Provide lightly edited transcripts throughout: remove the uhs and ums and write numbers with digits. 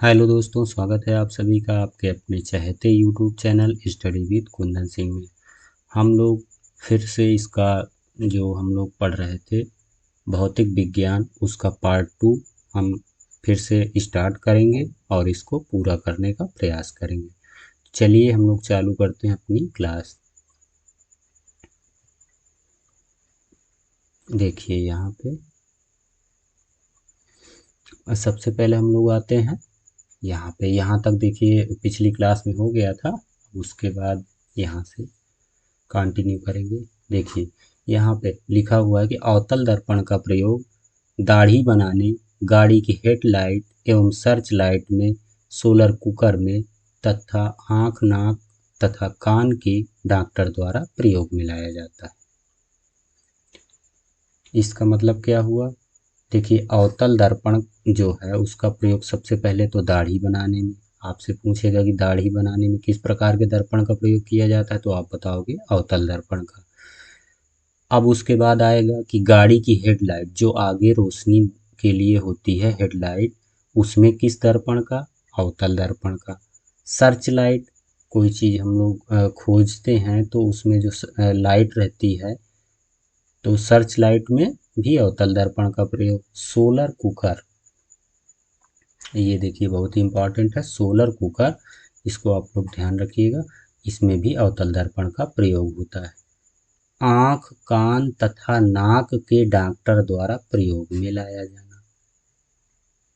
Hello दोस्तों, स्वागत है आप सभी का आपके अपने चहेते YouTube channel study with Kundan Singh में। हम लोग फिर से इसका जो हम लोग पढ़ रहे थे भौतिक विज्ञान उसका पार्ट 2 हम फिर से स्टार्ट करेंगे और इसको पूरा करने का प्रयास करेंगे। चलिए हम लोग चालू करते हैं अपनी क्लास। देखिए यहाँ पे सबसे पहले हम लोग आते हैं यहाँ पे। यहाँ तक देखिए पिछली क्लास में हो गया था, उसके बाद यहाँ से कंटिन्यू करेंगे। देखिए यहाँ पे लिखा हुआ है कि अवतल दर्पण का प्रयोग दाढ़ी बनाने, गाड़ी की हेडलाइट एवं सर्च लाइट में, सोलर कुकर में तथा आँख, नाक तथा कान की डॉक्टर द्वारा प्रयोग में लाया जाता है। इसका मतलब क्या हुआ? देखिए अवतल दर्पण जो है उसका प्रयोग सबसे पहले तो दाढ़ी बनाने में। आपसे पूछेगा कि दाढ़ी बनाने में किस प्रकार के दर्पण का प्रयोग किया जाता है, तो आप बताओगे अवतल दर्पण का। अब उसके बाद आएगा कि गाड़ी की हेडलाइट जो आगे रोशनी के लिए होती है हेडलाइट, उसमें किस दर्पण का? अवतल दर्पण का। सर्च लाइट, कोई चीज़ हम लोग खोजते हैं तो उसमें जो लाइट रहती है तो सर्च लाइट में भी अवतल दर्पण का प्रयोग। सोलर कुकर, ये देखिए बहुत ही इम्पोर्टेंट है सोलर कुकर, इसको आप लोग ध्यान रखिएगा, इसमें भी अवतल दर्पण का प्रयोग होता है। आँख, कान तथा नाक के डॉक्टर द्वारा प्रयोग में लाया जाना।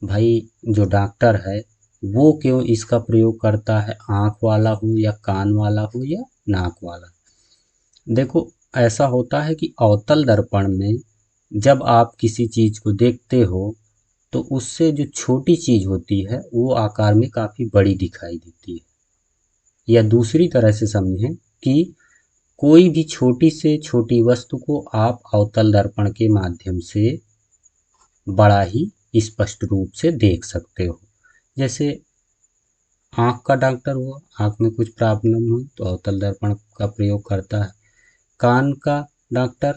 भाई जो डॉक्टर है वो क्यों इसका प्रयोग करता है, आँख वाला हो या कान वाला हो या नाक वाला? देखो ऐसा होता है कि अवतल दर्पण में जब आप किसी चीज़ को देखते हो तो उससे जो छोटी चीज़ होती है वो आकार में काफ़ी बड़ी दिखाई देती है। या दूसरी तरह से समझें कि कोई भी छोटी से छोटी वस्तु को आप अवतल दर्पण के माध्यम से बड़ा ही स्पष्ट रूप से देख सकते हो। जैसे आँख का डॉक्टर हुआ, आँख में कुछ प्रॉब्लम हो तो अवतल दर्पण का प्रयोग करता है। कान का डॉक्टर,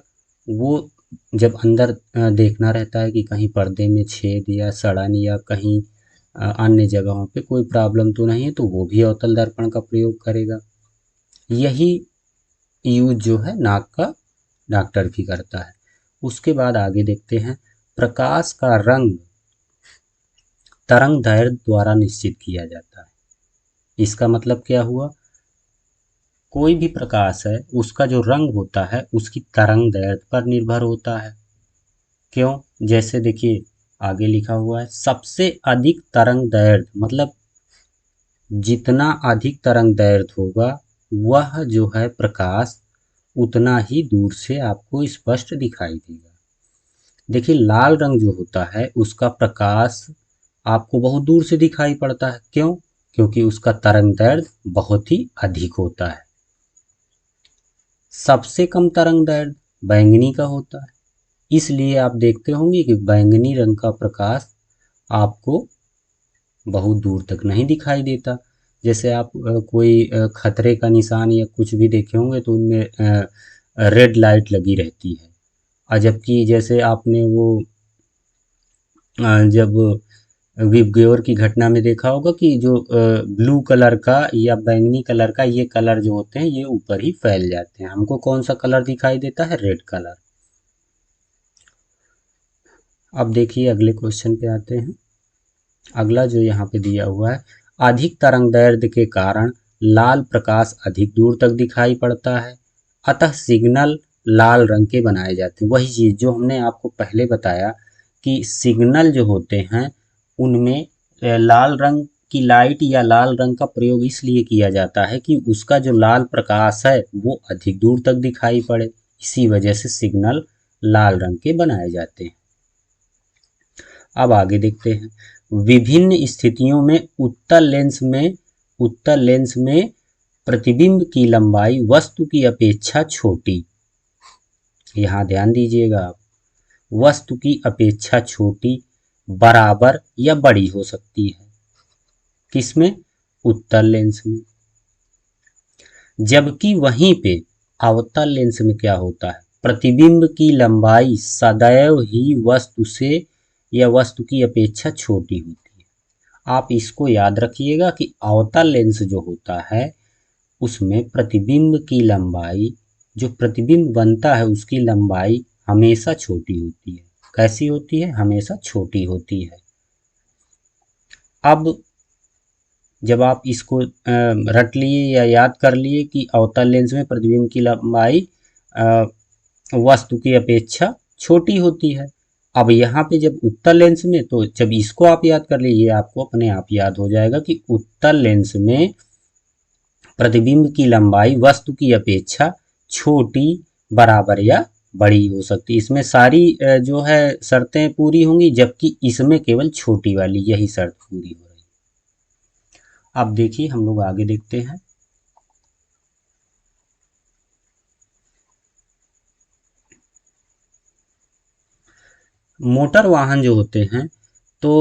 वो जब अंदर देखना रहता है कि कहीं पर्दे में छेद या सड़न या कहीं अन्य जगहों पे कोई प्रॉब्लम तो नहीं है, तो वो भी अवतल दर्पण का प्रयोग करेगा। यही यूज जो है नाक का डॉक्टर भी करता है। उसके बाद आगे देखते हैं, प्रकाश का रंग तरंग दैर्ध्य द्वारा निश्चित किया जाता है। इसका मतलब क्या हुआ? कोई भी प्रकाश है उसका जो रंग होता है उसकी तरंग दैर्ध्य पर निर्भर होता है। क्यों? जैसे देखिए आगे लिखा हुआ है, सबसे अधिक तरंग दैर्ध्य मतलब जितना अधिक तरंग दैर्ध्य होगा वह जो है प्रकाश उतना ही दूर से आपको स्पष्ट दिखाई देगा। देखिए लाल रंग जो होता है उसका प्रकाश आपको बहुत दूर से दिखाई पड़ता है। क्यों? क्योंकि उसका तरंग दैर्ध्य बहुत ही अधिक होता है। सबसे कम तरंग दैर्ध्य बैंगनी का होता है, इसलिए आप देखते होंगे कि बैंगनी रंग का प्रकाश आपको बहुत दूर तक नहीं दिखाई देता। जैसे आप कोई खतरे का निशान या कुछ भी देखे होंगे तो उनमें रेड लाइट लगी रहती है। और जबकि जैसे आपने वो जब विबग्योर की घटना में देखा होगा कि जो ब्लू कलर का या बैंगनी कलर का ये कलर जो होते हैं ये ऊपर ही फैल जाते हैं, हमको कौन सा कलर दिखाई देता है? Red colour. अब देखिए अगले क्वेश्चन पे आते हैं। अगला जो यहाँ पे दिया हुआ है, अधिक तरंग दैर्ध्य के कारण लाल प्रकाश अधिक दूर तक दिखाई पड़ता है, अतः सिग्नल लाल रंग के बनाए जाते हैं। वही चीज़ जो हमने आपको पहले बताया कि सिग्नल जो होते हैं उनमें लाल रंग की लाइट या लाल रंग का प्रयोग इसलिए किया जाता है कि उसका जो लाल प्रकाश है वो अधिक दूर तक दिखाई पड़े, इसी वजह से सिग्नल लाल रंग के बनाए जाते हैं। अब आगे देखते हैं, विभिन्न स्थितियों में उत्तल लेंस में प्रतिबिंब की लंबाई वस्तु की अपेक्षा छोटी, यहाँ ध्यान दीजिएगा आप, वस्तु की अपेक्षा छोटी, बराबर या बड़ी हो सकती है। किसमें? उत्तल लेंस में। जबकि वहीं पे अवतल लेंस में क्या होता है, प्रतिबिंब की लंबाई सदैव ही वस्तु से या वस्तु की अपेक्षा छोटी होती है। आप इसको याद रखिएगा कि अवतल लेंस जो होता है उसमें प्रतिबिंब की लंबाई, जो प्रतिबिंब बनता है उसकी लंबाई हमेशा छोटी होती है। कैसी होती है? हमेशा छोटी होती है। अब जब आप इसको रट लिए या याद कर लिए कि अवतल लेंस में प्रतिबिंब की लंबाई वस्तु की अपेक्षा छोटी होती है। अब यहाँ पे जब उत्तल लेंस में, तो जब इसको आप याद कर लीजिए, आपको अपने आप याद हो जाएगा कि उत्तल लेंस में प्रतिबिंब की लंबाई वस्तु की अपेक्षा छोटी, बराबर या बड़ी हो सकती है। इसमें सारी जो है शर्तें पूरी होंगी, जबकि इसमें केवल छोटी वाली यही शर्त पूरी हो रही है। अब देखिए हम लोग आगे देखते हैं। मोटर वाहन जो होते हैं तो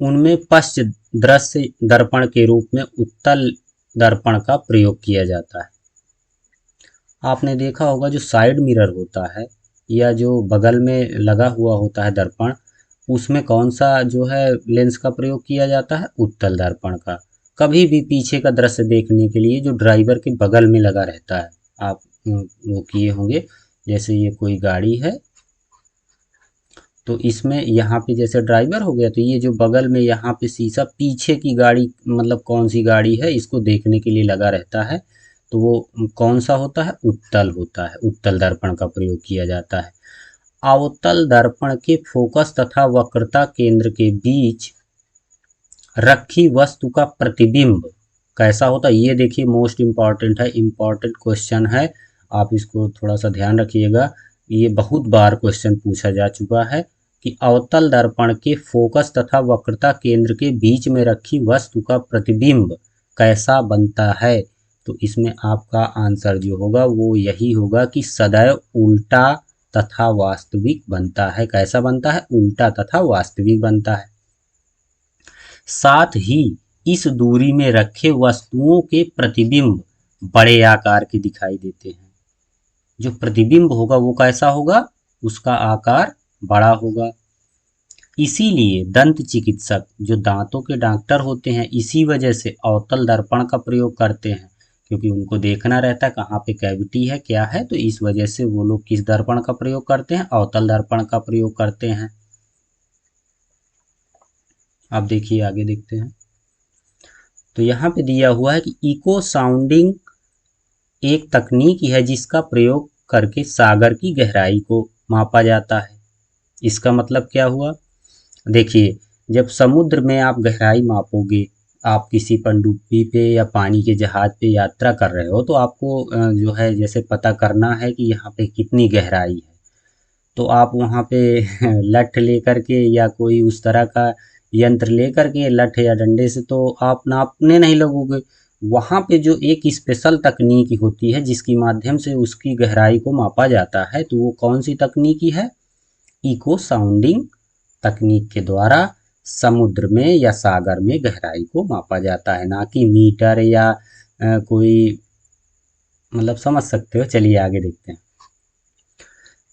उनमें पश्च दृश्य दर्पण के रूप में उत्तल दर्पण का प्रयोग किया जाता है। आपने देखा होगा जो साइड मिरर होता है या जो बगल में लगा हुआ होता है दर्पण, उसमें कौन सा जो है लेंस का प्रयोग किया जाता है? उत्तल दर्पण का। कभी भी पीछे का दृश्य देखने के लिए जो ड्राइवर के बगल में लगा रहता है, आप वो किए होंगे। जैसे ये कोई गाड़ी है तो इसमें यहाँ पे जैसे ड्राइवर हो गया, तो ये जो बगल में यहाँ पे शीशा पीछे की गाड़ी, मतलब कौन सी गाड़ी है इसको देखने के लिए लगा रहता है, तो वो कौन सा होता है? उत्तल होता है। उत्तल दर्पण का प्रयोग किया जाता है। अवतल दर्पण के फोकस तथा वक्रता केंद्र के बीच रखी वस्तु का प्रतिबिंब कैसा होता है? ये देखिए मोस्ट इम्पॉर्टेंट है, इम्पॉर्टेंट क्वेश्चन है, आप इसको थोड़ा सा ध्यान रखिएगा। ये बहुत बार क्वेश्चन पूछा जा चुका है कि अवतल दर्पण के फोकस तथा वक्रता केंद्र के बीच में रखी वस्तु का प्रतिबिंब कैसा बनता है? तो इसमें आपका आंसर जो होगा वो यही होगा कि सदैव उल्टा तथा वास्तविक बनता है। कैसा बनता है? उल्टा तथा वास्तविक बनता है। साथ ही इस दूरी में रखे वस्तुओं के प्रतिबिंब बड़े आकार के दिखाई देते हैं। जो प्रतिबिंब होगा वो कैसा होगा? उसका आकार बड़ा होगा। इसीलिए दंत चिकित्सक जो दांतों के डॉक्टर होते हैं, इसी वजह से अवतल दर्पण का प्रयोग करते हैं, क्योंकि उनको देखना रहता है कहाँ पे कैविटी है, क्या है, तो इस वजह से वो लोग किस दर्पण का प्रयोग करते हैं? अवतल दर्पण का प्रयोग करते हैं। अब देखिए आगे देखते हैं। तो यहाँ पे दिया हुआ है कि इको साउंडिंग एक तकनीक है जिसका प्रयोग करके सागर की गहराई को मापा जाता है। इसका मतलब क्या हुआ? देखिए, जब समुद्र में आप गहराई मापोगे, आप किसी पनडुब्बी पे या पानी के जहाज पे यात्रा कर रहे हो, तो आपको जो है जैसे पता करना है कि यहाँ पे कितनी गहराई है, तो आप वहाँ पे लठ लेकर के या कोई उस तरह का यंत्र लेकर के, लठ या डंडे से तो आप नापने नहीं लगोगे। वहाँ पे जो एक स्पेशल तकनीक होती है जिसकी माध्यम से उसकी गहराई को मापा जाता है, तो वो कौन सी तकनीकी है? इको साउंडिंग तकनीक के द्वारा समुद्र में या सागर में गहराई को मापा जाता है, ना कि मीटर या कोई, मतलब समझ सकते हो। चलिए आगे देखते हैं।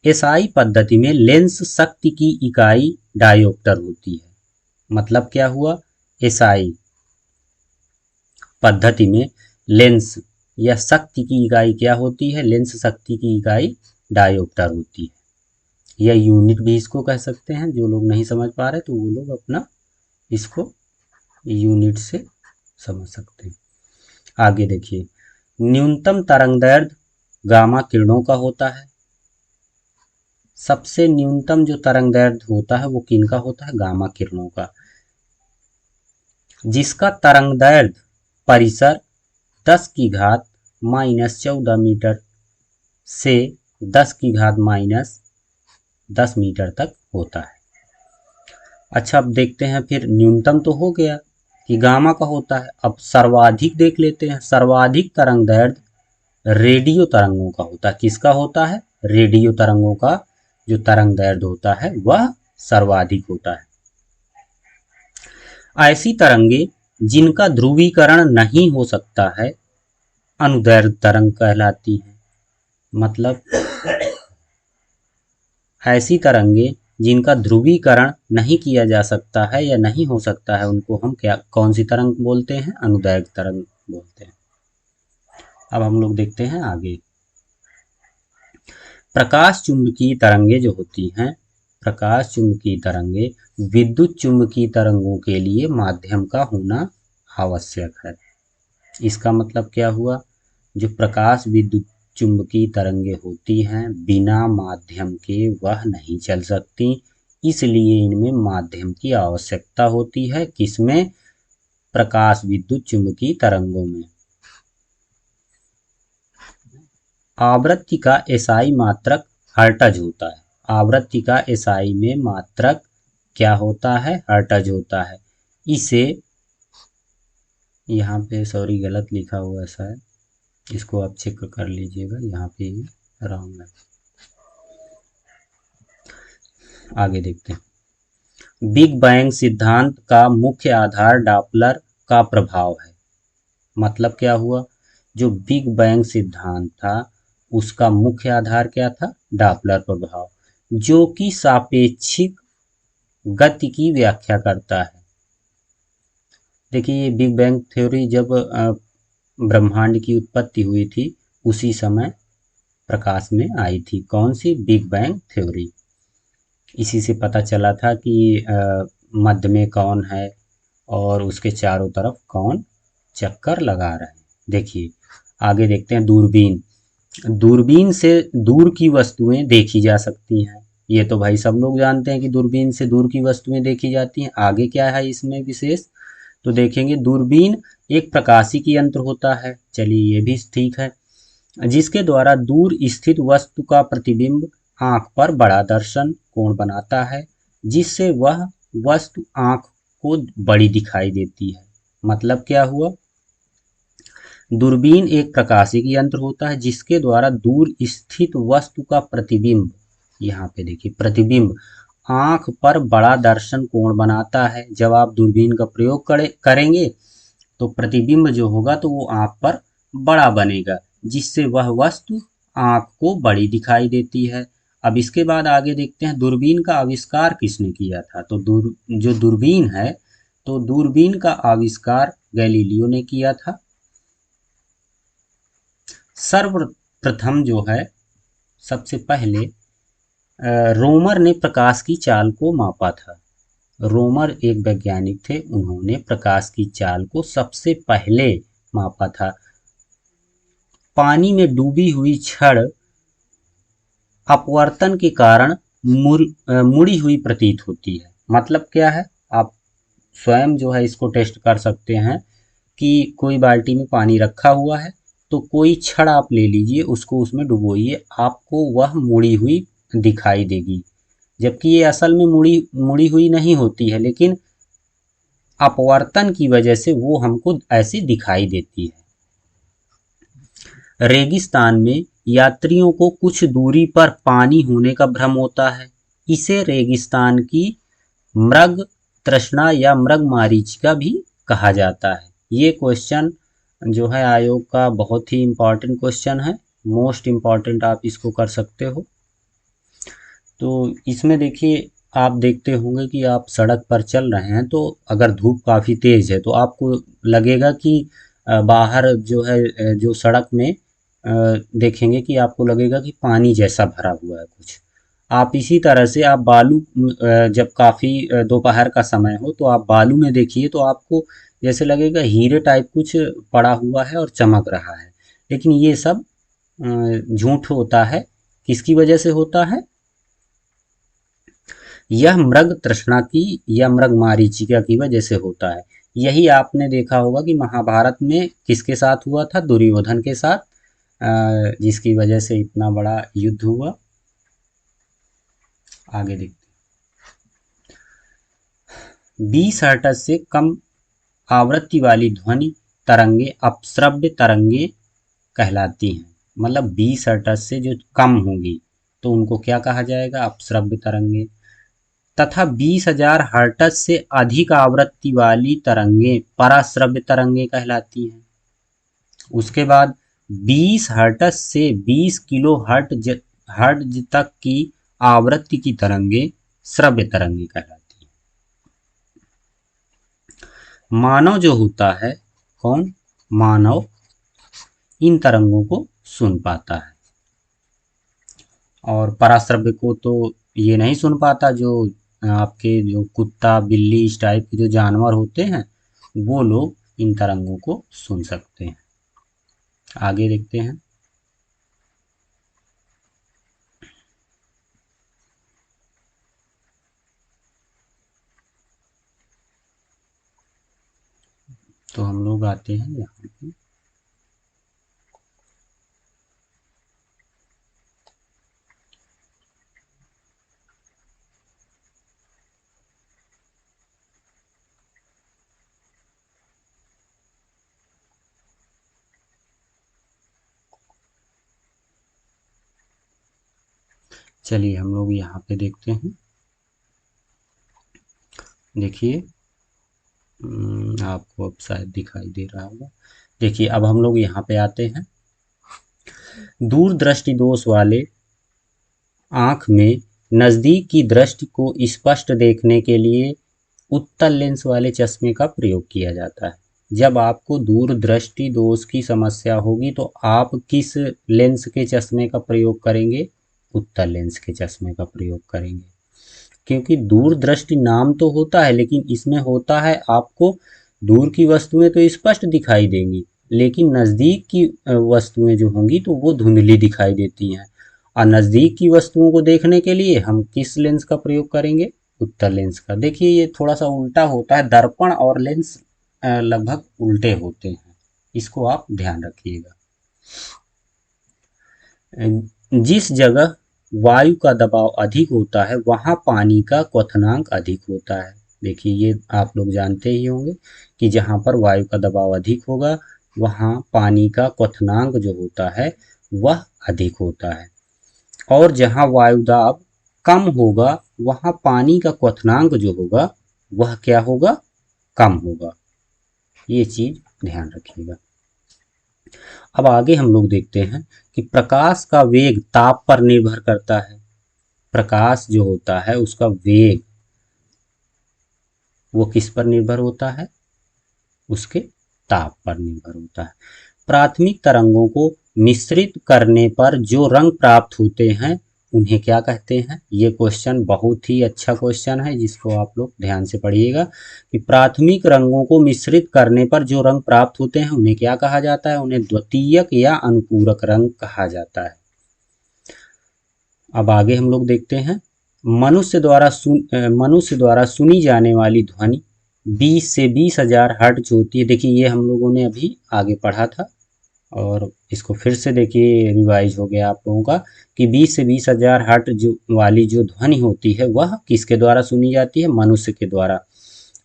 एसआई पद्धति में लेंस शक्ति की इकाई डायोप्टर होती है। मतलब क्या हुआ? एसआई पद्धति में लेंस या शक्ति की इकाई क्या होती है? लेंस शक्ति की इकाई डायोप्टर होती है, या यूनिट भी इसको कह सकते हैं। जो लोग नहीं समझ पा रहे तो वो लोग अपना इसको यूनिट से समझ सकते हैं। आगे देखिए, न्यूनतम तरंगदैर्घ्य गामा किरणों का होता है। सबसे न्यूनतम जो तरंगदैर्घ्य होता है वो किनका होता है? गामा किरणों का, जिसका तरंगदैर्घ्य परिसर 10 की घात -14 मीटर से 10 की घात -10 मीटर तक होता है। अच्छा, अब देखते हैं फिर, न्यूनतम तो हो गया कि गामा का होता है, अब सर्वाधिक देख लेते हैं। सर्वाधिक तरंगदैर्घ्य रेडियो तरंगों का होता है। किसका होता है? रेडियो तरंगों का जो तरंगदैर्घ्य होता है वह सर्वाधिक होता है। ऐसी तरंगे जिनका ध्रुवीकरण नहीं हो सकता है अनुदैर्घ्य तरंग कहलाती हैं। मतलब ऐसी तरंगे जिनका ध्रुवीकरण नहीं किया जा सकता है या नहीं हो सकता है, उनको हम क्या कौन सी तरंग बोलते हैं? अनुदैर्घ्य तरंग बोलते हैं। अब हम लोग देखते हैं आगे। प्रकाश चुंबकीय तरंगे जो होती हैं, प्रकाश चुंबकीय तरंगे विद्युत चुंबकीय तरंगों के लिए माध्यम का होना आवश्यक है। इसका मतलब क्या हुआ? जो प्रकाश विद्युत चुंबकीय तरंगे होती हैं, बिना माध्यम के वह नहीं चल सकती, इसलिए इनमें माध्यम की आवश्यकता होती है। किसमें? प्रकाश विद्युत चुंबकीय तरंगों में। आवृत्ति का एसआई मात्रक हर्ट्ज होता है। आवृत्ति का एसआई में मात्रक क्या होता है? हर्ट्ज होता है। इसे यहाँ पे सॉरी गलत लिखा हुआ है शायद, इसको आप चेक कर लीजिएगा, यहाँ पे रॉन्ग है। आगे देखते हैं। बिग बैंग सिद्धांत का मुख्य आधार डॉपलर का प्रभाव है। मतलब क्या हुआ? जो बिग बैंग सिद्धांत था उसका मुख्य आधार क्या था? डॉपलर प्रभाव, जो कि सापेक्षिक गति की व्याख्या करता है। देखिए, ये बिग बैंग थ्योरी जब ब्रह्मांड की उत्पत्ति हुई थी उसी समय प्रकाश में आई थी। कौन सी? Big bang theory. इसी से पता चला था कि मध्य में कौन है और उसके चारों तरफ कौन चक्कर लगा रहा है। देखिए आगे देखते हैं। दूरबीन। दूरबीन से दूर की वस्तुएं देखी जा सकती हैं। ये तो भाई सब लोग जानते हैं कि दूरबीन से दूर की वस्तुएं देखी जाती हैं। आगे क्या है इसमें विशेष, तो देखेंगे। दूरबीन एक प्रकाशिकी यंत्र होता है, चलिए ये भी ठीक है, जिसके द्वारा दूर स्थित वस्तु का प्रतिबिंब आंख पर बड़ा दर्शन कोण बनाता है, जिससे वह वस्तु आंख को बड़ी दिखाई देती है। मतलब क्या हुआ? दूरबीन एक प्रकाशिकी यंत्र होता है जिसके द्वारा दूर स्थित वस्तु का प्रतिबिंब, यहाँ पे देखिए प्रतिबिंब, आंख पर बड़ा दर्शन कोण बनाता है। जब आप दूरबीन का प्रयोग करेंगे तो प्रतिबिंब जो होगा तो वो आंख पर बड़ा बनेगा, जिससे वह वस्तु आंख को बड़ी दिखाई देती है। अब इसके बाद आगे देखते हैं दूरबीन का आविष्कार किसने किया था। तो जो दूरबीन है, तो दूरबीन का आविष्कार गैलीलियो ने किया था। सर्वप्रथम जो है, सबसे पहले रोमर ने प्रकाश की चाल को मापा था। रोमर एक वैज्ञानिक थे, उन्होंने प्रकाश की चाल को सबसे पहले मापा था। पानी में डूबी हुई छड़ अपवर्तन के कारण मुड़ी हुई प्रतीत होती है। मतलब क्या है? आप स्वयं जो है इसको टेस्ट कर सकते हैं कि कोई बाल्टी में पानी रखा हुआ है, तो कोई छड़ आप ले लीजिए, उसको उसमें डुबोइए, आपको वह मुड़ी हुई दिखाई देगी, जबकि ये असल में मुड़ी मुड़ी हुई नहीं होती है, लेकिन अपवर्तन की वजह से वो हमको ऐसी दिखाई देती है। रेगिस्तान में यात्रियों को कुछ दूरी पर पानी होने का भ्रम होता है। इसे रेगिस्तान की मृग तृष्णा या मृगमरीचिका भी कहा जाता है। ये क्वेश्चन जो है आयोग का बहुत ही इम्पोर्टेंट क्वेश्चन है, मोस्ट इम्पॉर्टेंट आप इसको कर सकते हो। तो इसमें देखिए, आप देखते होंगे कि आप सड़क पर चल रहे हैं, तो अगर धूप काफ़ी तेज़ है तो आपको लगेगा कि बाहर जो है जो सड़क में देखेंगे कि आपको लगेगा कि पानी जैसा भरा हुआ है कुछ। आप इसी तरह से आप बालू जब काफ़ी दोपहर का समय हो तो आप बालू में देखिए तो आपको जैसे लगेगा हीरे टाइप कुछ पड़ा हुआ है और चमक रहा है, लेकिन ये सब झूठ होता है। किसकी वजह से होता है? यह मृग तृष्णा की या मृगमरीचिका की वजह से होता है। यही आपने देखा होगा कि महाभारत में किसके साथ हुआ था? दुर्योधन के साथ, जिसकी वजह से इतना बड़ा युद्ध हुआ। आगे देखते हैं। 20 हर्ट्ज से कम आवृत्ति वाली ध्वनि तरंगे अपश्रव्य तरंगे कहलाती हैं। मतलब 20 हर्ट्ज से जो कम होंगी तो उनको क्या कहा जाएगा? अपश्रव्य तरंगे। तथा 20,000 हर्ट्ज से अधिक आवृत्ति वाली तरंगे पराश्रव्य तरंगे कहलाती हैं। उसके बाद 20 हर्ट्ज से 20 किलो हर्ट्ज तक की आवृत्ति की तरंगे श्रव्य तरंगे कहलाती हैं। मानव जो होता है, कौन? मानव इन तरंगों को सुन पाता है, और पराश्रव्य को तो ये नहीं सुन पाता। जो आपके जो कुत्ता बिल्ली इस टाइप के जो जानवर होते हैं, वो लोग इन तरंगों को सुन सकते हैं। आगे देखते हैं। तो हम लोग आते हैं यहाँ पे। चलिए हम लोग यहाँ पे देखते हैं। देखिए, आपको अब शायद दिखाई दे रहा होगा। देखिए अब हम लोग यहाँ पे आते हैं। दूर दृष्टि दोष वाले आँख में नज़दीक की दृष्टि को स्पष्ट देखने के लिए उत्तल लेंस वाले चश्मे का प्रयोग किया जाता है। जब आपको दूर दृष्टि दोष की समस्या होगी तो आप किस लेंस के चश्मे का प्रयोग करेंगे? उत्तल लेंस के चश्मे का प्रयोग करेंगे। क्योंकि दूर दृष्टि नाम तो होता है, लेकिन इसमें होता है आपको दूर की वस्तुएं तो स्पष्ट दिखाई देंगी, लेकिन नज़दीक की वस्तुएं जो होंगी तो वो धुंधली दिखाई देती हैं। और नज़दीक की वस्तुओं को देखने के लिए हम किस लेंस का प्रयोग करेंगे? उत्तल लेंस का। देखिए ये थोड़ा सा उल्टा होता है, दर्पण और लेंस लगभग उल्टे होते हैं, इसको आप ध्यान रखिएगा। जिस जगह वायु का दबाव अधिक होता है वहाँ पानी का क्वथनांक अधिक होता है। देखिए ये आप लोग जानते ही होंगे कि जहाँ पर वायु का दबाव अधिक होगा वहाँ पानी का क्वथनांक जो होता है वह अधिक होता है, और जहाँ वायु दाब कम होगा वहाँ पानी का क्वथनांक जो होगा वह क्या होगा? कम होगा। ये चीज ध्यान रखिएगा। अब आगे हम लोग देखते हैं कि प्रकाश का वेग ताप पर निर्भर करता है। प्रकाश जो होता है उसका वेग वो किस पर निर्भर होता है? उसके ताप पर निर्भर होता है। प्राथमिक तरंगों को मिश्रित करने पर जो रंग प्राप्त होते हैं उन्हें क्या कहते हैं? ये क्वेश्चन बहुत ही अच्छा क्वेश्चन है, जिसको आप लोग ध्यान से पढ़िएगा कि प्राथमिक रंगों को मिश्रित करने पर जो रंग प्राप्त होते हैं उन्हें क्या कहा जाता है? उन्हें द्वितीयक या अनुपूरक रंग कहा जाता है। अब आगे हम लोग देखते हैं। मनुष्य द्वारा सुनी जाने वाली ध्वनि 20 से 20,000 हर्ट्ज होती है। देखिए ये हम लोगों ने अभी आगे पढ़ा था, और इसको फिर से देखिए रिवाइज हो गया आप लोगों का कि 20 से 20,000 हर्ट्ज वाली जो ध्वनि होती है वह किसके द्वारा सुनी जाती है? मनुष्य के द्वारा।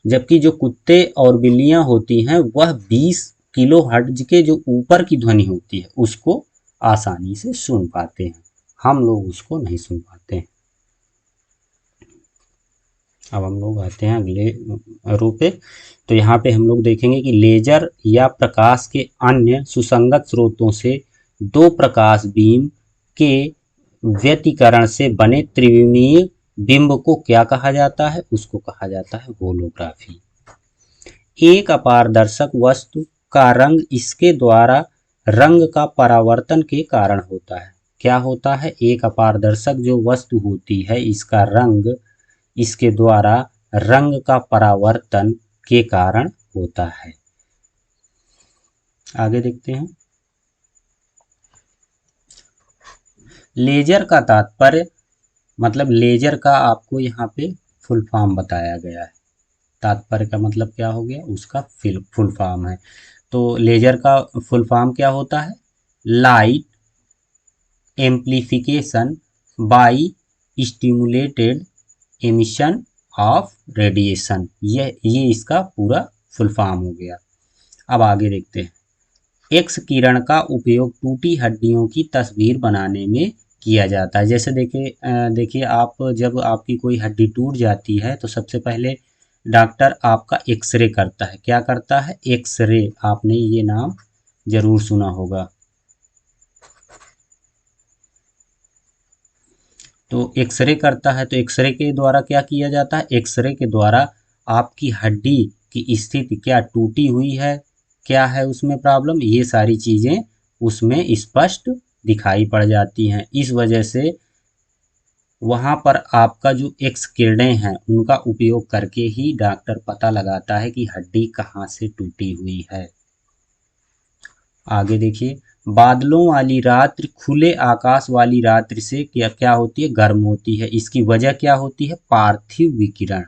जबकि जो कुत्ते और बिल्लियां होती हैं वह 20 किलो हर्ट्ज के जो ऊपर की ध्वनि होती है उसको आसानी से सुन पाते हैं, हम लोग उसको नहीं सुन पाते हैं। अब हम लोग आते हैं अगले रो पे। तो यहाँ पे हम लोग देखेंगे कि लेजर या प्रकाश के अन्य सुसंगत स्रोतों से दो प्रकाश बीम के व्यतिकरण से बने त्रिविमीय बिंब को क्या कहा जाता है? उसको कहा जाता है होलोग्राफी। एक अपारदर्शक वस्तु का रंग इसके द्वारा रंग का परावर्तन के कारण होता है। क्या होता है? एक अपारदर्शक जो वस्तु होती है इसका रंग इसके द्वारा रंग का परावर्तन के कारण होता है। आगे देखते हैं। लेजर का तात्पर्य, मतलब लेजर का आपको यहाँ पे फुल फॉर्म बताया गया है। तात्पर्य का मतलब क्या हो गया? उसका फुल फॉर्म है। तो लेजर का फुल फॉर्म क्या होता है? Light amplification by stimulated emission of radiation. ये इसका पूरा फुल फॉर्म हो गया। अब आगे देखते हैं। एक्स किरण का उपयोग टूटी हड्डियों की तस्वीर बनाने में किया जाता है। जैसे देखिए आप जब आपकी कोई हड्डी टूट जाती है तो सबसे पहले डॉक्टर आपका एक्सरे करता है। क्या करता है? एक्सरे। आपने ये नाम जरूर सुना होगा। तो एक्सरे करता है, तो एक्सरे के द्वारा क्या किया जाता है, एक्सरे के द्वारा आपकी हड्डी की स्थिति क्या टूटी हुई है, क्या है उसमें प्रॉब्लम, ये सारी चीज़ें उसमें स्पष्ट दिखाई पड़ जाती हैं। इस वजह से वहाँ पर आपका जो एक्स किरणें हैं उनका उपयोग करके ही डॉक्टर पता लगाता है कि हड्डी कहाँ से टूटी हुई है। आगे देखिए, बादलों वाली रात्रि खुले आकाश वाली रात्रि से क्या क्या होती है, गर्म होती है। इसकी वजह क्या होती है, पार्थिव विकिरण।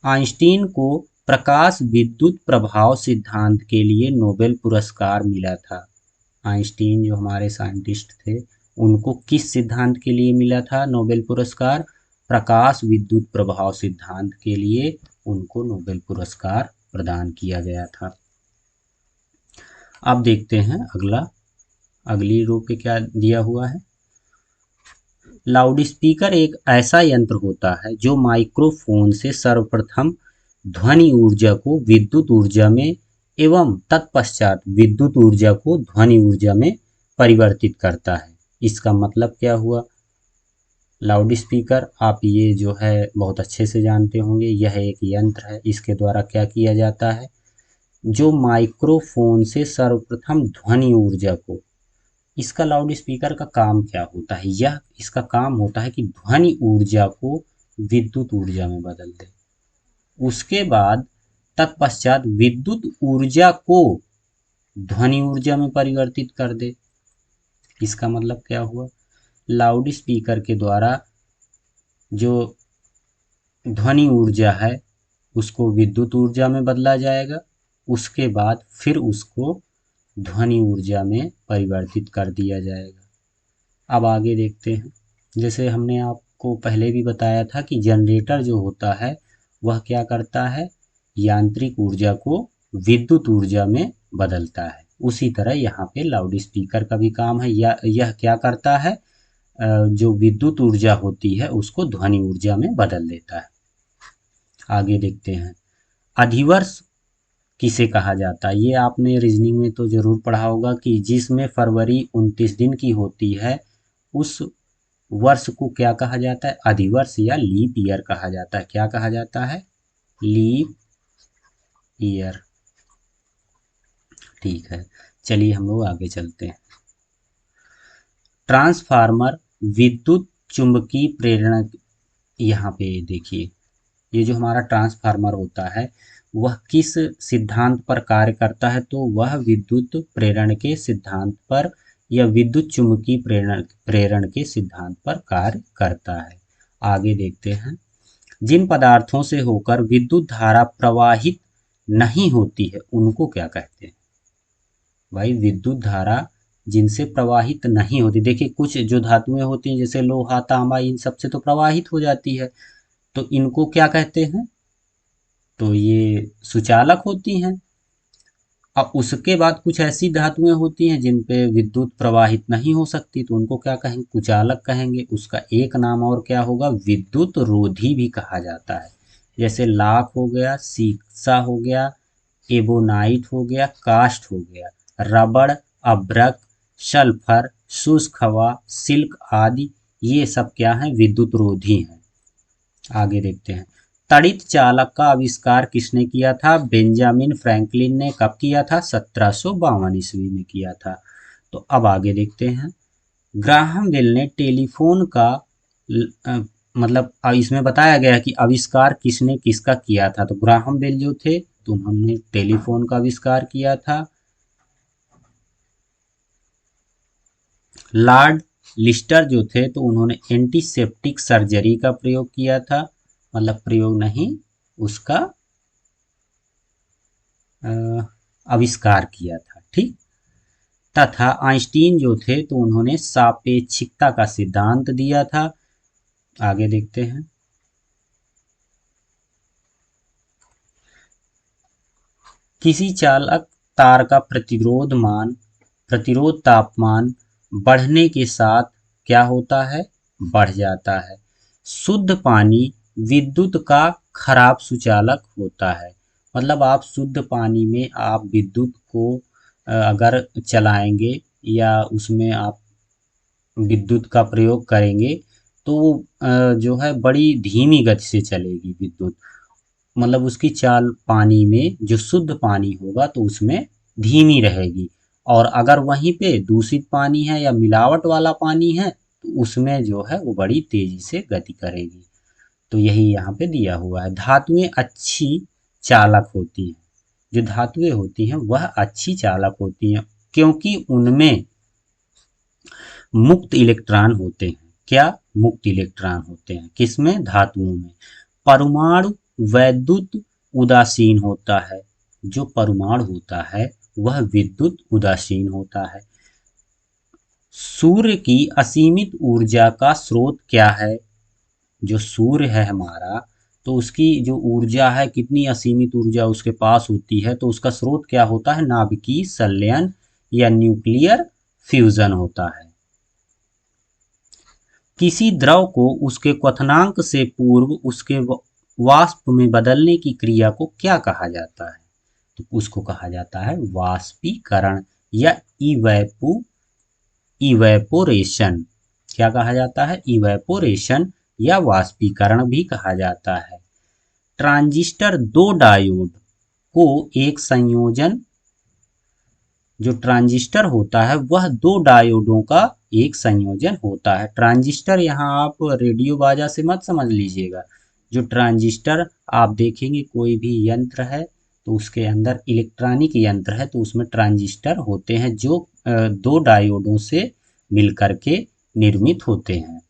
आइंस्टीन को प्रकाश विद्युत प्रभाव सिद्धांत के लिए नोबेल पुरस्कार मिला था। आइंस्टीन जो हमारे साइंटिस्ट थे, उनको किस सिद्धांत के लिए मिला था नोबेल पुरस्कार, प्रकाश विद्युत प्रभाव सिद्धांत के लिए उनको नोबेल पुरस्कार प्रदान किया गया था। अब देखते हैं अगली रो पे क्या दिया हुआ है। लाउडस्पीकर एक ऐसा यंत्र होता है जो माइक्रोफोन से सर्वप्रथम ध्वनि ऊर्जा को विद्युत ऊर्जा में एवं तत्पश्चात विद्युत ऊर्जा को ध्वनि ऊर्जा में परिवर्तित करता है। इसका मतलब क्या हुआ, लाउडस्पीकर आप ये जो है बहुत अच्छे से जानते होंगे, यह एक यंत्र है। इसके द्वारा क्या किया जाता है, जो माइक्रोफोन से सर्वप्रथम ध्वनि ऊर्जा को, इसका लाउड स्पीकर का काम क्या होता है, यह इसका काम होता है कि ध्वनि ऊर्जा को विद्युत ऊर्जा में बदल दे। उसके बाद तत्पश्चात विद्युत ऊर्जा को ध्वनि ऊर्जा में परिवर्तित कर दे। इसका मतलब क्या हुआ, लाउड स्पीकर के द्वारा जो ध्वनि ऊर्जा है उसको विद्युत ऊर्जा में बदला जाएगा। उसके बाद फिर उसको ध्वनि ऊर्जा में परिवर्तित कर दिया जाएगा। अब आगे देखते हैं। जैसे हमने आपको पहले भी बताया था कि जनरेटर जो होता है वह क्या करता है, यांत्रिक ऊर्जा को विद्युत ऊर्जा में बदलता है। उसी तरह यहाँ पे लाउड स्पीकर का भी काम है, यह क्या करता है, जो विद्युत ऊर्जा होती है उसको ध्वनि ऊर्जा में बदल देता है। आगे देखते हैं, अधिवर्ष किसे कहा जाता है। ये आपने रीजनिंग में तो जरूर पढ़ा होगा कि जिसमें फरवरी 29 दिन की होती है उस वर्ष को क्या कहा जाता है, अधिवर्ष या लीप ईयर कहा जाता है। क्या कहा जाता है, लीप ईयर। ठीक है, चलिए हम लोग आगे चलते हैं। ट्रांसफार्मर विद्युत चुंबकीय प्रेरण, यहाँ पे देखिए, ये जो हमारा ट्रांसफार्मर होता है वह किस सिद्धांत पर कार्य करता है, तो वह विद्युत प्रेरण के सिद्धांत पर या विद्युत चुंबकीय प्रेरण के सिद्धांत पर कार्य करता है। आगे देखते हैं, जिन पदार्थों से होकर विद्युत धारा प्रवाहित नहीं होती है उनको क्या कहते हैं। भाई विद्युत धारा जिनसे प्रवाहित नहीं होती, देखिए कुछ जो धातुएं होती हैं जैसे लोहा तांबा, इन सब से तो प्रवाहित हो जाती है, तो इनको क्या कहते हैं, तो ये सुचालक होती हैं। अब उसके बाद कुछ ऐसी धातुएं होती हैं जिन पे विद्युत प्रवाहित नहीं हो सकती, तो उनको क्या कहेंगे, कुचालक कहेंगे। उसका एक नाम और क्या होगा, विद्युत रोधी भी कहा जाता है। जैसे लाख हो गया, सीसा हो गया, एबोनाइट हो गया, कास्ट हो गया, रबड़, अभ्रक, सल्फर, शुष्क हवा, सिल्क आदि, ये सब क्या है, विद्युत रोधी हैं। आगे देखते हैं, तड़ित चालक का आविष्कार किसने किया था, बेंजामिन फ्रैंकलिन ने कब किया था, 1752 ईस्वी में किया था। तो अब आगे देखते हैं, ग्राहम बेल ने टेलीफोन का मतलब इसमें बताया गया कि आविष्कार किसने किसका किया था, तो ग्राहम बेल जो थे तो उन्होंने टेलीफोन का आविष्कार किया था। लॉर्ड लिस्टर जो थे तो उन्होंने एंटीसेप्टिक सर्जरी का प्रयोग किया था, मतलब प्रयोग नहीं, उसका आविष्कार किया था। ठीक, तथा आइंस्टीन जो थे तो उन्होंने सापेक्षिकता का सिद्धांत दिया था। आगे देखते हैं, किसी चालक तार का प्रतिरोध तापमान बढ़ने के साथ क्या होता है, बढ़ जाता है। शुद्ध पानी विद्युत का खराब सुचालक होता है। मतलब आप शुद्ध पानी में आप विद्युत को अगर चलाएंगे या उसमें आप विद्युत का प्रयोग करेंगे तो वो जो है बड़ी धीमी गति से चलेगी विद्युत। मतलब उसकी चाल पानी में जो शुद्ध पानी होगा तो उसमें धीमी रहेगी, और अगर वहीं पे दूषित पानी है या मिलावट वाला पानी है तो उसमें जो है वो बड़ी तेजी से गति करेगी। तो यही यहाँ पे दिया हुआ है। धातुएं अच्छी चालक होती हैं। जो धातुएं होती हैं वह अच्छी चालक होती हैं क्योंकि उनमें मुक्त इलेक्ट्रॉन होते हैं। क्या? मुक्त इलेक्ट्रॉन होते हैं किसमें? धातुओं में। परमाणु वैद्युत उदासीन होता है। जो परमाणु होता है वह विद्युत उदासीन होता है। सूर्य की असीमित ऊर्जा का स्रोत क्या है? जो सूर्य है हमारा, तो उसकी जो ऊर्जा है, कितनी असीमित ऊर्जा उसके पास होती है, तो उसका स्रोत क्या होता है? नाभिकीय संलयन या न्यूक्लियर फ्यूजन होता है। किसी द्रव को उसके क्वथनांक से पूर्व उसके वाष्प में बदलने की क्रिया को क्या कहा जाता है? तो उसको कहा जाता है वाष्पीकरण या इवेपोरेशन। क्या कहा जाता है? इवेपोरेशन या वाष्पीकरण भी कहा जाता है। ट्रांजिस्टर दो डायोड को एक संयोजन, जो ट्रांजिस्टर होता है वह दो डायोडों का एक संयोजन होता है। ट्रांजिस्टर यहाँ आप रेडियो बाजा से मत समझ लीजिएगा। जो ट्रांजिस्टर आप देखेंगे कोई भी यंत्र है तो उसके अंदर इलेक्ट्रॉनिक यंत्र है तो उसमें ट्रांजिस्टर होते हैं जो दो डायोडों से मिलकर के निर्मित होते हैं।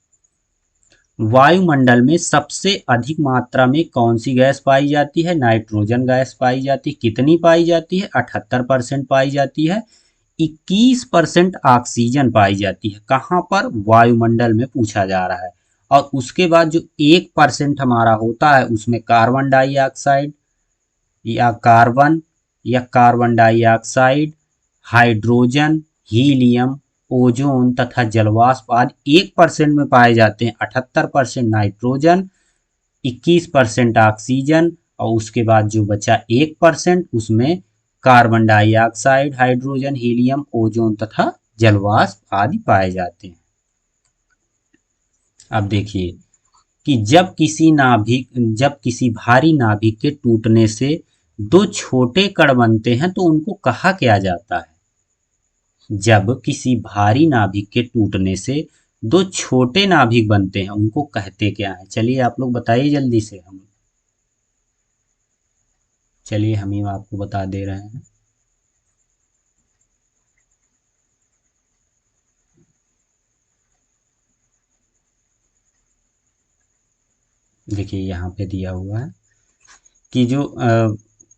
वायुमंडल में सबसे अधिक मात्रा में कौन सी गैस पाई जाती है? नाइट्रोजन गैस पाई जाती है। कितनी पाई जाती है? 78% पाई जाती है। 21% ऑक्सीजन पाई जाती है। कहाँ पर? वायुमंडल में पूछा जा रहा है। और उसके बाद जो 1% हमारा होता है उसमें कार्बन डाइऑक्साइड या carbon dioxide, hydrogen, helium, ozone तथा जलवाष्प आदि 1% में पाए जाते हैं। 78% नाइट्रोजन, 21% ऑक्सीजन, और उसके बाद जो बचा 1% उसमें carbon dioxide, hydrogen, helium, ozone तथा जलवाष्प आदि पाए जाते हैं। अब देखिए कि जब किसी भारी नाभिक के टूटने से दो छोटे कण बनते हैं तो उनको कहा क्या जाता है? जब किसी भारी नाभिक के टूटने से दो छोटे नाभिक बनते हैं उनको कहते क्या है? चलिए आप लोग बताइए जल्दी से। हम आपको बता दे रहे हैं। देखिए यहाँ पे दिया हुआ है कि जो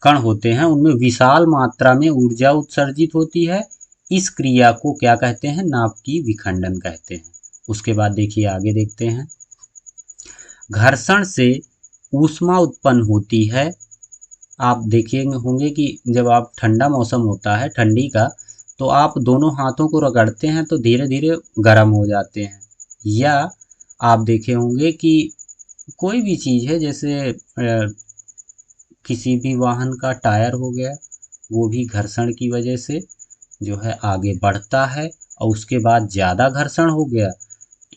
कण होते हैं उनमें विशाल मात्रा में ऊर्जा उत्सर्जित होती है। इस क्रिया को क्या कहते हैं? नाभिकीय विखंडन कहते हैं। उसके बाद देखिए आगे देखते हैं। घर्षण से ऊष्मा उत्पन्न होती है। आप देखे होंगे कि जब आप ठंडा मौसम होता है ठंडी का, तो आप दोनों हाथों को रगड़ते हैं तो धीरे धीरे गर्म हो जाते हैं। या आप देखे होंगे कि कोई भी चीज़ है, जैसे किसी भी वाहन का टायर हो गया, वो भी घर्षण की वजह से जो है आगे बढ़ता है, और उसके बाद ज़्यादा घर्षण हो गया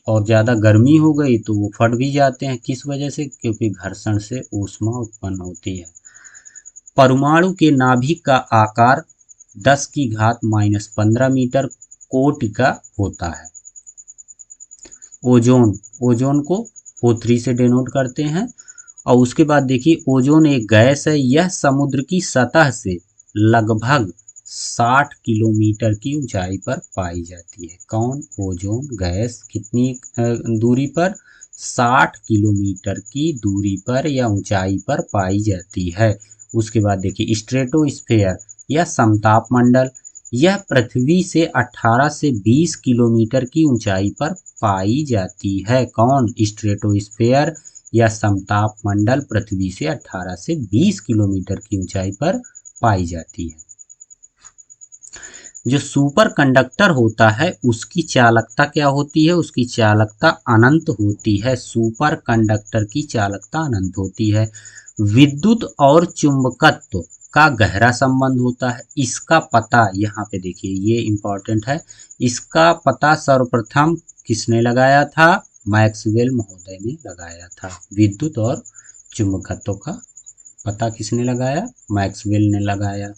और ज़्यादा गर्मी हो गई तो वो फट भी जाते हैं। किस वजह से? क्योंकि घर्षण से ऊष्मा उत्पन्न होती है। परमाणु के नाभिक का आकार 10⁻⁻15 मीटर कोटि का होता है। ओजोन को O3 से डिनोट करते हैं। और उसके बाद देखिए ओजोन एक गैस है। यह समुद्र की सतह से लगभग 60 किलोमीटर की ऊंचाई पर पाई जाती है। कौन? Ozone gas. कितनी दूरी पर? 60 किलोमीटर की दूरी पर या ऊंचाई पर पाई जाती है। उसके बाद देखिए स्ट्रेटोस्फेयर या समताप मंडल, यह पृथ्वी से 18 से 20 किलोमीटर की ऊंचाई पर पाई जाती है। कौन? स्ट्रेटोस्फेयर या समताप मंडल पृथ्वी से 18 से 20 किलोमीटर की ऊंचाई पर पाई जाती है। जो सुपर कंडक्टर होता है उसकी चालकता क्या होती है? उसकी चालकता अनंत होती है। सुपर कंडक्टर की चालकता अनंत होती है। विद्युत और चुंबकत्व का गहरा संबंध होता है। इसका पता यहाँ पे देखिए, ये इम्पोर्टेंट है। इसका पता सर्वप्रथम किसने लगाया था? मैक्सवेल महोदय ने लगाया था। विद्युत और चुंबकत्व का पता किसने लगाया? मैक्सवेल ने लगाया।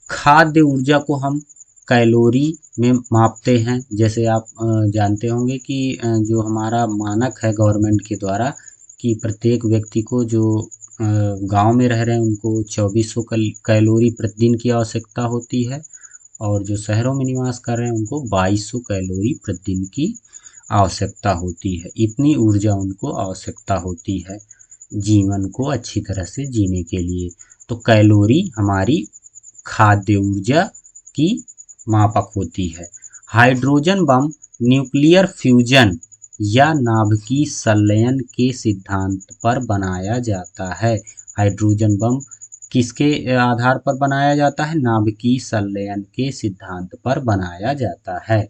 खाद्य ऊर्जा को हम कैलोरी में मापते हैं। जैसे आप जानते होंगे कि जो हमारा मानक है गवर्नमेंट के द्वारा कि प्रत्येक व्यक्ति को जो गांव में रह रहे हैं उनको 2400 कैलोरी प्रतिदिन की आवश्यकता होती है, और जो शहरों में निवास कर रहे हैं उनको 2200 कैलोरी प्रतिदिन की आवश्यकता होती है। इतनी ऊर्जा उनको आवश्यकता होती है जीवन को अच्छी तरह से जीने के लिए। तो कैलोरी हमारी खाद्य ऊर्जा की मापक होती है। हाइड्रोजन बम न्यूक्लियर फ्यूजन या नाभिकीय संलयन के सिद्धांत पर बनाया जाता है। हाइड्रोजन बम किसके आधार पर बनाया जाता है? नाभिकीय संलयन के सिद्धांत पर बनाया जाता है।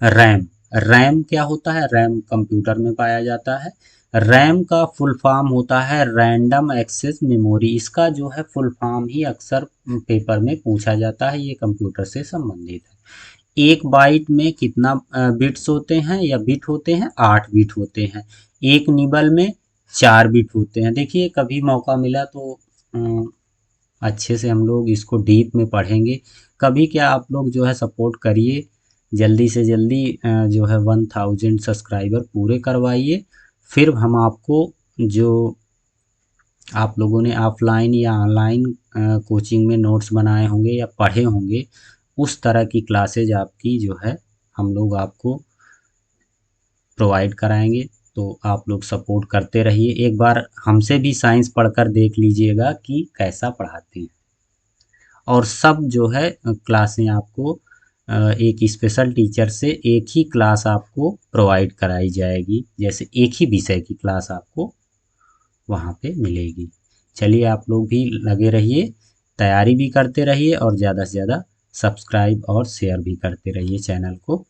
रैम। रैम क्या होता है? रैम कंप्यूटर में पाया जाता है। रैम का फुल फॉर्म होता है रैंडम एक्सेस मेमोरी। इसका जो है फुल फॉर्म ही अक्सर पेपर में पूछा जाता है, ये कंप्यूटर से संबंधित है। एक बाइट में कितना बिट्स होते हैं या बिट होते हैं? 8 बिट होते हैं। एक निबल में 4 बिट होते हैं। देखिए कभी मौका मिला तो अच्छे से हम लोग इसको डीप में पढ़ेंगे। कभी क्या आप लोग जो है सपोर्ट करिए, जल्दी से जल्दी जो है 1000 सब्सक्राइबर पूरे करवाइए। फिर हम आपको जो आप लोगों ने ऑफलाइन या ऑनलाइन कोचिंग में नोट्स बनाए होंगे या पढ़े होंगे, उस तरह की क्लासेज आपकी जो है हम लोग आपको प्रोवाइड कराएंगे। तो आप लोग सपोर्ट करते रहिए। एक बार हमसे भी साइंस पढ़कर देख लीजिएगा कि कैसा पढ़ाते हैं। और सब जो है क्लासें आपको एक स्पेशल टीचर से एक ही क्लास आपको प्रोवाइड कराई जाएगी, जैसे एक ही विषय की क्लास आपको वहाँ पे मिलेगी। चलिए आप लोग भी लगे रहिए, तैयारी भी करते रहिए और ज़्यादा से ज़्यादा सब्सक्राइब और शेयर भी करते रहिए चैनल को।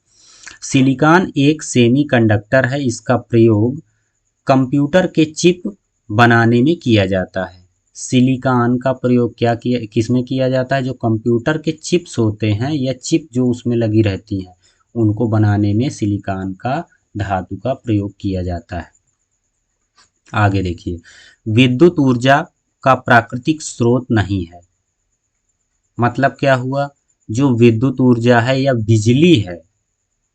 सिलिकॉन एक सेमीकंडक्टर है। इसका प्रयोग कंप्यूटर के चिप बनाने में किया जाता है। सिलिकॉन का प्रयोग क्या किया किसमें किया जाता है? जो कंप्यूटर के चिप्स होते हैं या चिप जो उसमें लगी रहती हैं उनको बनाने में सिलिकॉन का धातु का प्रयोग किया जाता है। आगे देखिए, विद्युत ऊर्जा का प्राकृतिक स्रोत नहीं है। मतलब क्या हुआ? जो विद्युत ऊर्जा है या बिजली है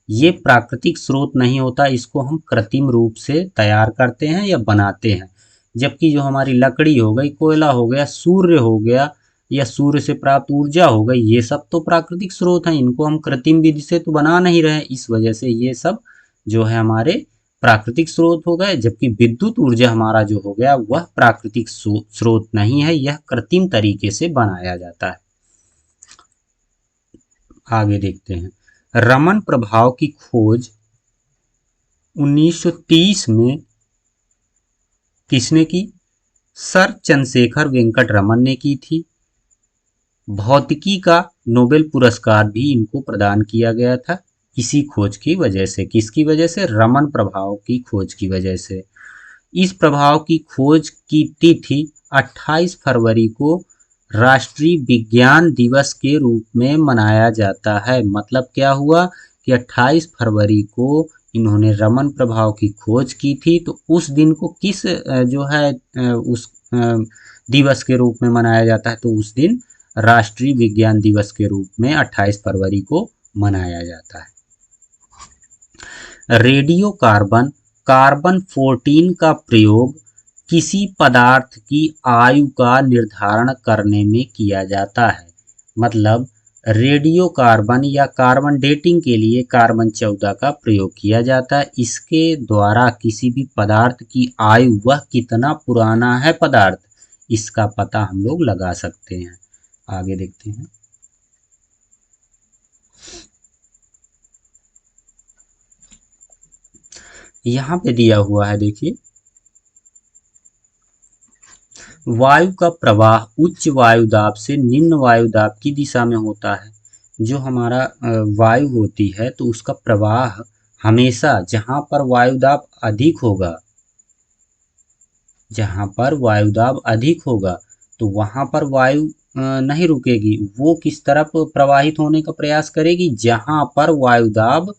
ये प्राकृतिक स्रोत नहीं होता, इसको हम कृत्रिम रूप से तैयार करते हैं या बनाते हैं। जबकि जो हमारी लकड़ी हो गई, कोयला हो गया, सूर्य हो गया या सूर्य से प्राप्त ऊर्जा हो गई, ये सब तो प्राकृतिक स्रोत हैं। इनको हम कृत्रिम विधि से तो बना नहीं रहे, इस वजह से ये सब जो है हमारे प्राकृतिक स्रोत हो गए। जबकि विद्युत ऊर्जा हमारा जो हो गया वह प्राकृतिक स्रोत नहीं है, यह कृत्रिम तरीके से बनाया जाता है। आगे देखते हैं, रमन प्रभाव की खोज 1930 में किसने की? सर चंद्रशेखर वेंकट रमन ने की थी। भौतिकी का नोबेल पुरस्कार भी इनको प्रदान किया गया था इसी खोज की वजह से। किसकी वजह से? रमन प्रभाव की खोज की वजह से। इस प्रभाव की खोज की तिथि 28 फरवरी को राष्ट्रीय विज्ञान दिवस के रूप में मनाया जाता है। मतलब क्या हुआ कि 28 फरवरी को इन्होंने रमन प्रभाव की खोज की थी, तो उस दिन को किस जो है उस दिवस के रूप में मनाया जाता है? तो उस दिन राष्ट्रीय विज्ञान दिवस के रूप में 28 फरवरी को मनाया जाता है। रेडियो कार्बन कार्बन 14 का प्रयोग किसी पदार्थ की आयु का निर्धारण करने में किया जाता है। मतलब रेडियो कार्बन या कार्बन डेटिंग के लिए कार्बन 14 का प्रयोग किया जाता है। इसके द्वारा किसी भी पदार्थ की आयु, वह कितना पुराना है पदार्थ, इसका पता हम लोग लगा सकते हैं। आगे देखते हैं, यहाँ पे दिया हुआ है, देखिए, वायु का प्रवाह उच्च वायुदाब से निम्न वायुदाब की दिशा में होता है। जो हमारा वायु होती है तो उसका प्रवाह हमेशा जहाँ पर वायुदाब अधिक होगा, जहाँ पर वायुदाब अधिक होगा तो वहाँ पर वायु नहीं रुकेगी, वो किस तरफ प्रवाहित होने का प्रयास करेगी, जहां पर वायुदाब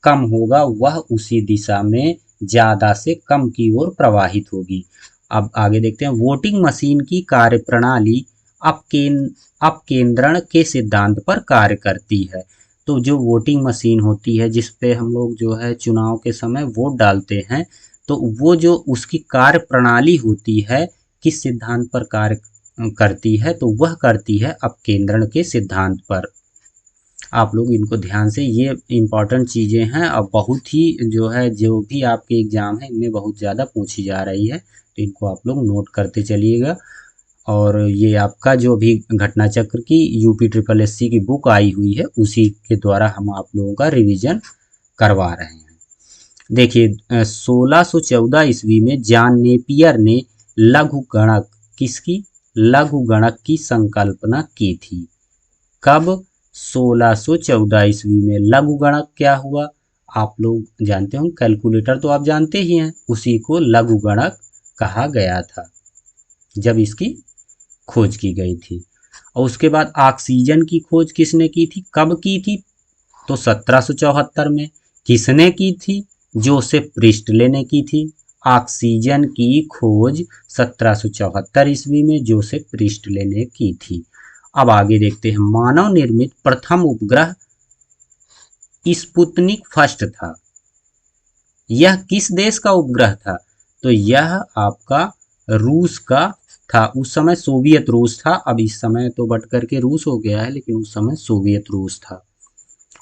कम होगा वह उसी दिशा में ज्यादा से कम की ओर प्रवाहित होगी। अब आगे देखते हैं, वोटिंग मशीन की कार्यप्रणाली अपकेंद्रण के सिद्धांत पर कार्य करती है। तो जो वोटिंग मशीन होती है जिस पे हम लोग जो है चुनाव के समय वोट डालते हैं, तो वो जो उसकी कार्य प्रणाली होती है किस सिद्धांत पर कार्य करती है, तो वह करती है अपकेंद्रण के सिद्धांत पर। आप लोग इनको ध्यान से, ये इम्पॉर्टेंट चीज़ें हैं और बहुत ही जो है जो भी आपके एग्ज़ाम है इनमें बहुत ज़्यादा पूछी जा रही है, तो इनको आप लोग नोट करते चलिएगा। और ये आपका जो भी घटना चक्र की यूपी ट्रिपल एससी की बुक आई हुई है उसी के द्वारा हम आप लोगों का रिवीजन करवा रहे हैं। देखिए 1614 ईस्वी में जॉन नेपियर ने लघु गणक किसकी लघु गणक की संकल्पना की थी। कब? 1614 ईस्वी में। लघु गणक क्या हुआ आप लोग जानते हो, कैलकुलेटर तो आप जानते ही हैं, उसी को लघु गणक कहा गया था जब इसकी खोज की गई थी। और उसके बाद ऑक्सीजन की खोज किसने की थी, कब की थी, तो 1774 में। किसने की थी, जोसेफ प्रिस्टले ने की थी। ऑक्सीजन की खोज 1774 ईस्वी में जोसेफ प्रिस्टले ने की थी। अब आगे देखते हैं, मानव निर्मित प्रथम उपग्रह स्पुतनिक फर्स्ट था। यह किस देश का उपग्रह था, तो यह आपका रूस का था। उस समय सोवियत रूस था, अब इस समय तो बढ़ करके रूस हो गया है, लेकिन उस समय सोवियत रूस था,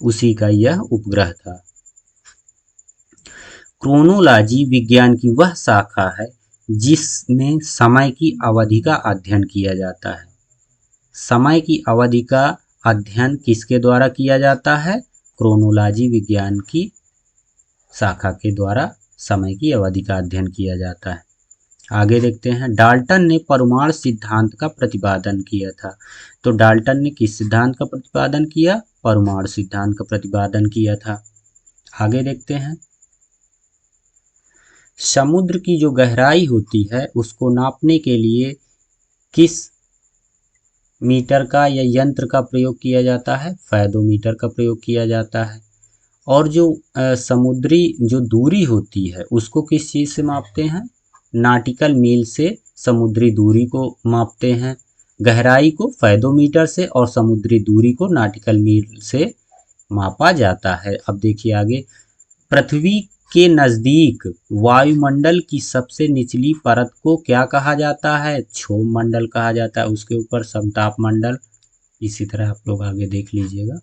उसी का यह उपग्रह था। क्रोनोलॉजी विज्ञान की वह शाखा है जिसमें समय की अवधि का अध्ययन किया जाता है। समय की अवधि का अध्ययन किसके द्वारा किया जाता है, क्रोनोलॉजी विज्ञान की शाखा के द्वारा समय की अवधि का अध्ययन किया जाता है। आगे देखते हैं, डाल्टन ने परमाणु सिद्धांत का प्रतिपादन किया था। तो डाल्टन ने किस सिद्धांत का प्रतिपादन किया, परमाणु सिद्धांत का प्रतिपादन किया था। आगे देखते हैं, समुद्र की जो गहराई होती है उसको नापने के लिए किस मीटर का या यंत्र का प्रयोग किया जाता है, फैदोमीटर का प्रयोग किया जाता है। और जो समुद्री जो दूरी होती है उसको किस चीज़ से मापते हैं, नाटिकल मील से समुद्री दूरी को मापते हैं। गहराई को फैदोमीटर से और समुद्री दूरी को नाटिकल मील से मापा जाता है। अब देखिए आगे, पृथ्वी के नज़दीक वायुमंडल की सबसे निचली परत को क्या कहा जाता है, क्षोभ मंडल कहा जाता है। उसके ऊपर समताप मंडल। इसी तरह आप लोग आगे देख लीजिएगा।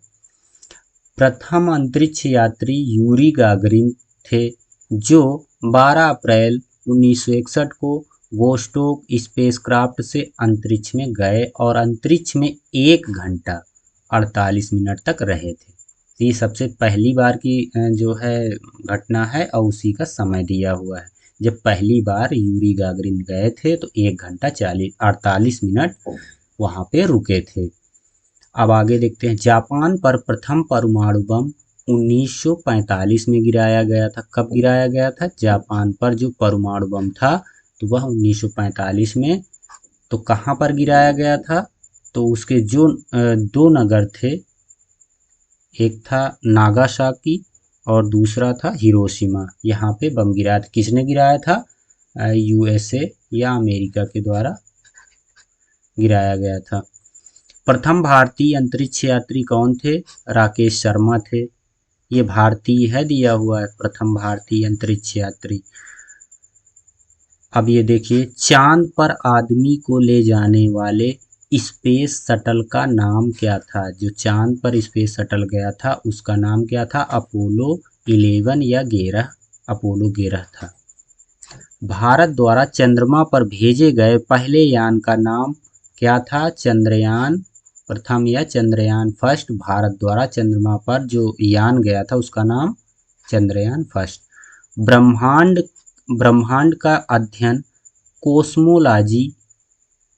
प्रथम अंतरिक्ष यात्री यूरी गागरिन थे, जो 12 अप्रैल 1961 को वोस्टोक स्पेसक्राफ्ट से अंतरिक्ष में गए और अंतरिक्ष में 1 घंटा 48 मिनट तक रहे थे। ये सबसे पहली बार की जो है घटना है और उसी का समय दिया हुआ है। जब पहली बार यूरी गागरिन गए थे तो 1 घंटा 48 मिनट वहाँ पे रुके थे। अब आगे देखते हैं, जापान पर प्रथम परमाणु बम 1945 में गिराया गया था। कब गिराया गया था, जापान पर जो परमाणु बम था तो वह 1945 में। तो कहाँ पर गिराया गया था, तो उसके जो 2 नगर थे, एक था नागासाकी और दूसरा था हिरोशिमा, यहाँ पे बम गिराया था। किसने गिराया था, यूएसए या अमेरिका के द्वारा गिराया गया था। प्रथम भारतीय अंतरिक्ष यात्री कौन थे, राकेश शर्मा थे। ये भारतीय है, दिया हुआ है प्रथम भारतीय अंतरिक्ष यात्री। अब ये देखिए, चांद पर आदमी को ले जाने वाले स्पेस शटल का नाम क्या था। जो चांद पर स्पेस शटल गया था उसका नाम क्या था, अपोलो 11 या 11, अपोलो 11 था। भारत द्वारा चंद्रमा पर भेजे गए पहले यान का नाम क्या था, चंद्रयान प्रथम या चंद्रयान फर्स्ट। भारत द्वारा चंद्रमा पर जो यान गया था उसका नाम चंद्रयान फर्स्ट। ब्रह्मांड का अध्ययन कोस्मोलॉजी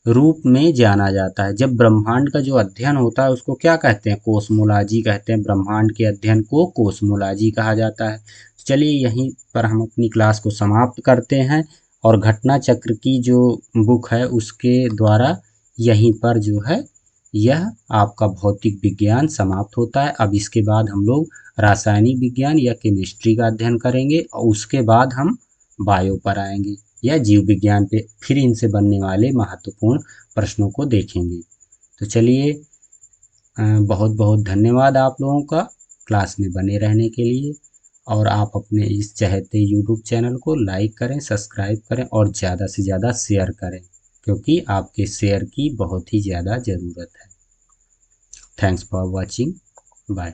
रूप में जाना जाता है। जब ब्रह्मांड का जो अध्ययन होता है उसको क्या कहते हैं, कोस्मोलॉजी कहते हैं। ब्रह्मांड के अध्ययन को कोस्मोलॉजी कहा जाता है। चलिए यहीं पर हम अपनी क्लास को समाप्त करते हैं और घटना चक्र की जो बुक है उसके द्वारा यहीं पर जो है यह आपका भौतिक विज्ञान समाप्त होता है। अब इसके बाद हम लोग रासायनिक विज्ञान या केमिस्ट्री का अध्ययन करेंगे और उसके बाद हम बायो पर आएंगे या जीव विज्ञान पे, फिर इनसे बनने वाले महत्वपूर्ण प्रश्नों को देखेंगे। तो चलिए, बहुत बहुत धन्यवाद आप लोगों का क्लास में बने रहने के लिए। और आप अपने इस चहेते यूट्यूब चैनल को लाइक करें, सब्सक्राइब करें और ज़्यादा से ज़्यादा शेयर करें, क्योंकि आपके शेयर की बहुत ही ज़्यादा ज़रूरत है। Thanks for watching. बाय।